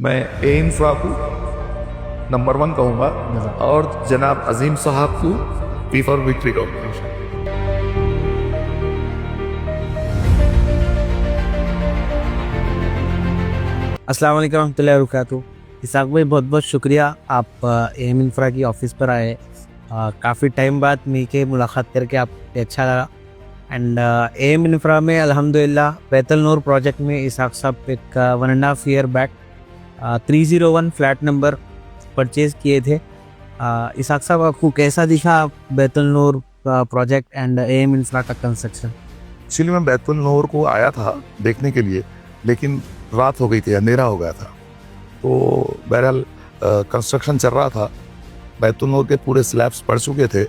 मैं ए इंफ्रा को नंबर 1 कहूँगा और जनाब अजीम साहब को पी फॉर विक्ट्री कहूँगा। अस्सलाम वालेकुम रहमतुल्लाहि व बरकातुहू। इसाक भाई बहुत बहुत शुक्रिया आप एम इंफ्रा की ऑफ़िस पर आए। काफ़ी टाइम बाद मिलके मुलाकात करके आप अच्छा लगा। एंड एम इंफ्रा में अल्हम्दुलिल्लाह बैतुल नूर प्रोजेक्ट में इसाक साहब एक 1.5 year back 301 flat number purchase किए थे। इसाक साहब आपको कैसा दिखा बैतुल नूर प्रोजेक्ट एंड एम इंफ्रा का कंस्ट्रक्शन? एक्चुअली मैं बैतुल नूर को आया था देखने के लिए, लेकिन रात हो गई थी, अंधेरा हो गया था। तो बहरहाल कंस्ट्रक्शन चल रहा था। बैतुल नूर के पूरे स्लैब्स पड़ चुके थे।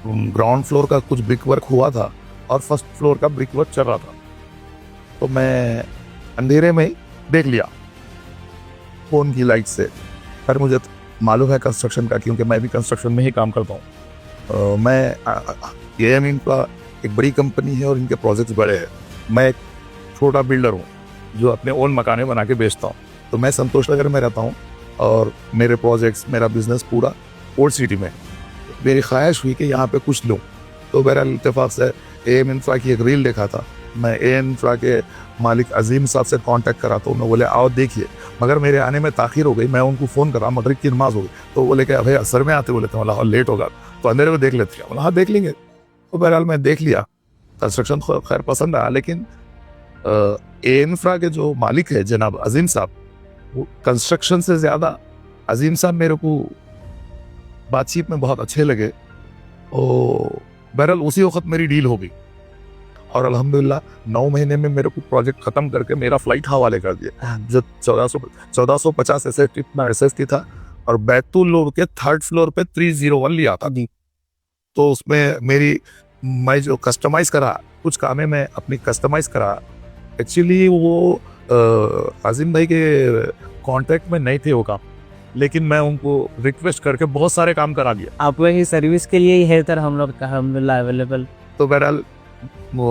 ग्राउंड फ्लोर का कुछ ब्रिक वर्क हुआ था और फर्स्ट फ्लोर का ब्रिक वर्क चल रहा था। तो मैं अंधेरे में देख लिया फ़ोन की लाइट से। पर मुझे मालूम है कंस्ट्रक्शन का, क्योंकि मैं भी कंस्ट्रक्शन में ही काम करता हूँ। मैं एम इंफ्रा एक बड़ी कंपनी है और इनके प्रोजेक्ट्स बड़े हैं। मैं एक छोटा बिल्डर हूँ जो अपने ओन मकाने बना के बेचता हूँ। तो मैं संतोष नगर में रहता हूँ और मेरे प्रोजेक्ट्स, मेरा बिजनेस पूरा ओल्ड सिटी में। मेरी ख्वाहिश हुई कि यहाँ पे कुछ लूँ। तो बहरहाल इत्तेफाक से एम इंफ्रा की एक रील देखा था। मैं एम इंफ्रा के मालिक अजीम साहब से कांटेक्ट करा, तो उन्होंने बोले आओ देखिए। मगर मेरे आने में ताख़ीर हो गई। मैं उनको फ़ोन करा, मगरिब की नमाज़ हो गई। तो बोले कि भाई असर में आते, बोले थे बोला लेट होगा तो अंधेरे में देख लेते हैं। बोला हाँ देख लेंगे। तो बहरहाल मैं देख लिया। कंस्ट्रक्शन खैर पसंद आया, लेकिन ए इंफ्रा के जो मालिक है जनाब अजीम साहब, वो कंस्ट्रक्शन से ज़्यादा अजीम साहब मेरे को बातचीत में बहुत अच्छे लगे। और बहरहाल उसी वक्त मेरी डील हो गई और अल्हम्दुलिल्लाह 9 महीने में मेरे को प्रोजेक्ट ख़त्म करके मेरा फ्लाइट हवाले कर दिया। जो 1450 SST था और बैतुल नूर के 3rd फ्लोर पे 301 लिया था। तो उसमें मैं जो कस्टमाइज़ करा, कुछ कामें मैं अपनी कस्टमाइज़ करा। एक्चुअली वो आज़िम भाई के कॉन्ट्रैक्ट में नहीं थे वो काम, लेकिन मैं उनको रिक्वेस्ट करके बहुत सारे काम करा दिया। आप वही सर्विस के लिए ही है सर हम लोग का अल्हम्दुलिल्लाह अवेलेबल। तो बहरहाल वो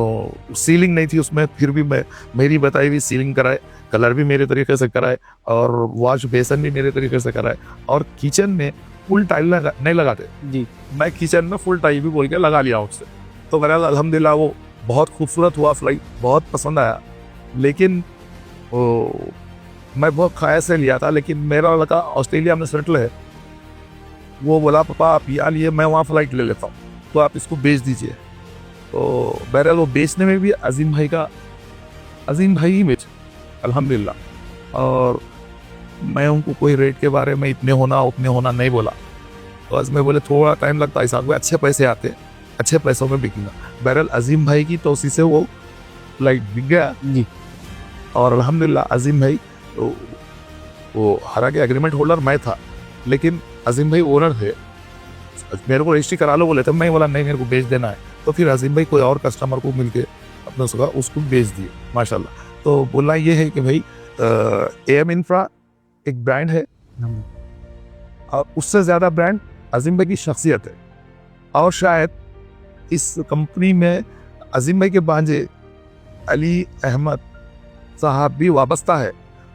सीलिंग नहीं थी उसमें, फिर भी मैं मेरी बताई हुई सीलिंग कराए, कलर भी मेरे तरीके से कराए और वॉश बेसन भी मेरे तरीके से कराए। और किचन में फुल टाइल नहीं लगाते जी, मैं किचन में फुल टाइल भी बोल के लगा लिया उससे। तो बहरहाल अल्हम्दुलिल्लाह वो बहुत खूबसूरत हुआ, फ्लाइट बहुत पसंद आया। लेकिन मैं बहुत ख्वाहिश से लिया था, लेकिन मेरा लड़का ऑस्ट्रेलिया में सेटल है। वो बोला पापा आप यहाँ लिए, मैं वहाँ फ्लाइट ले लेता हूँ, तो आप इसको बेच दीजिए। तो बहरहाल वो बेचने में भी अजीम भाई ही बेच अल्हम्दुलिल्लाह। और मैं उनको कोई रेट के बारे में इतने होना उतने होना नहीं बोला। तो आज मैं बोले थोड़ा टाइम लगता है, हिसाब अच्छे पैसे आते, अच्छे पैसों में बिकेगा। बहरहाल अजीम भाई की तौसीह से वो फ्लाइट बिक गया जी। और अल्हम्दुलिल्लाह अजीम भाई तो वो हालांकि एग्रीमेंट होल्डर मैं था, लेकिन अजीम भाई ओनर थे। मेरे को रजिस्ट्री करा लो बोले थे, मैं बोला नहीं मेरे को बेच देना है। तो फिर अजीम भाई कोई और कस्टमर को मिलके अपना सगा उसको बेच दिए माशाल्लाह। तो बोलना ये है कि भाई एम इंफ्रा एक ब्रांड है और उससे ज़्यादा ब्रांड अजीम भाई की शख्सियत है। और शायद इस कंपनी में अजीम भाई के भांजे अली अहमद साहब भी वाबस्ता है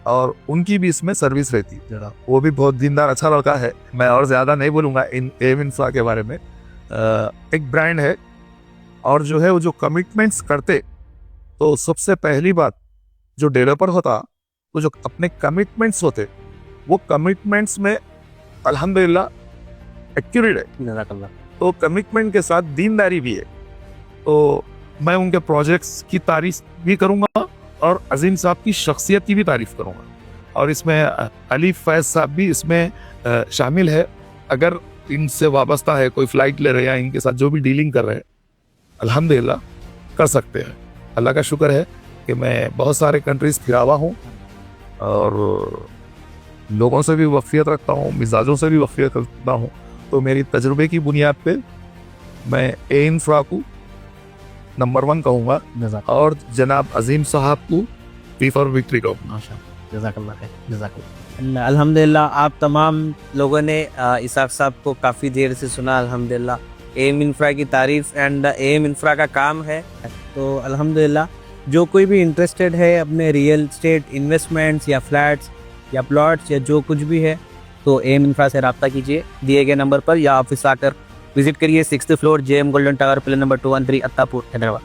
और उनकी भी इसमें सर्विस रहती है। वो भी बहुत दीनदार अच्छा लड़का है। मैं और ज़्यादा नहीं बोलूँगा इन एम इंफ्रा के बारे में। एक ब्रांड है और जो है वो जो कमिटमेंट्स करते, तो सबसे पहली बात जो डेवलपर होता तो जो अपने कमिटमेंट्स होते, वो कमिटमेंट्स में अल्हम्दुलिल्लाह एक्यूरेट है। तो कमिटमेंट के साथ दीनदारी भी है। तो मैं उनके प्रोजेक्ट्स की तारीफ भी करूँगा और अजीम साहब की शख्सियत की भी तारीफ करूँगा। और इसमें अली फैज़ साहब भी इसमें शामिल है। अगर इनसे वाबस्ता है, कोई फ़्लाइट ले रहे हैं, इनके साथ जो भी डीलिंग कर रहे हैं, अल्हम्दुलिल्लाह कर सकते हैं। अल्लाह का शुक्र है कि मैं बहुत सारे कंट्रीज़ फिरा हुआ हूँ और लोगों से भी वफ़ियत रखता हूँ, मिजाजों से भी वफ़ियत रखता हूँ। तो मेरी तजुर्बे की बुनियाद पे मैं ए इंफ्रा को नंबर 1 कहूँगा और जनाब अजीम साहब को पी फॉर विक्ट्री कहूँगा। अल्हम्दुलिल्लाह आप तमाम लोगों ने इसाक साहब को काफ़ी देर से सुना। अल्हम्दुलिल्लाह एम इंफ्रा की तारीफ एंड एम इंफ्रा का काम है। तो अल्हम्दुलिल्लाह जो कोई भी इंटरेस्टेड है अपने रियल एस्टेट इन्वेस्टमेंट्स या फ्लैट्स या प्लॉट्स या जो कुछ भी है तो एम इंफ्रा से रब्ता कीजिए दिए गए नंबर पर या ऑफिस आकर विजिट करिए 6th floor JM golden tower pillar number 213 Attapur Hyderabad.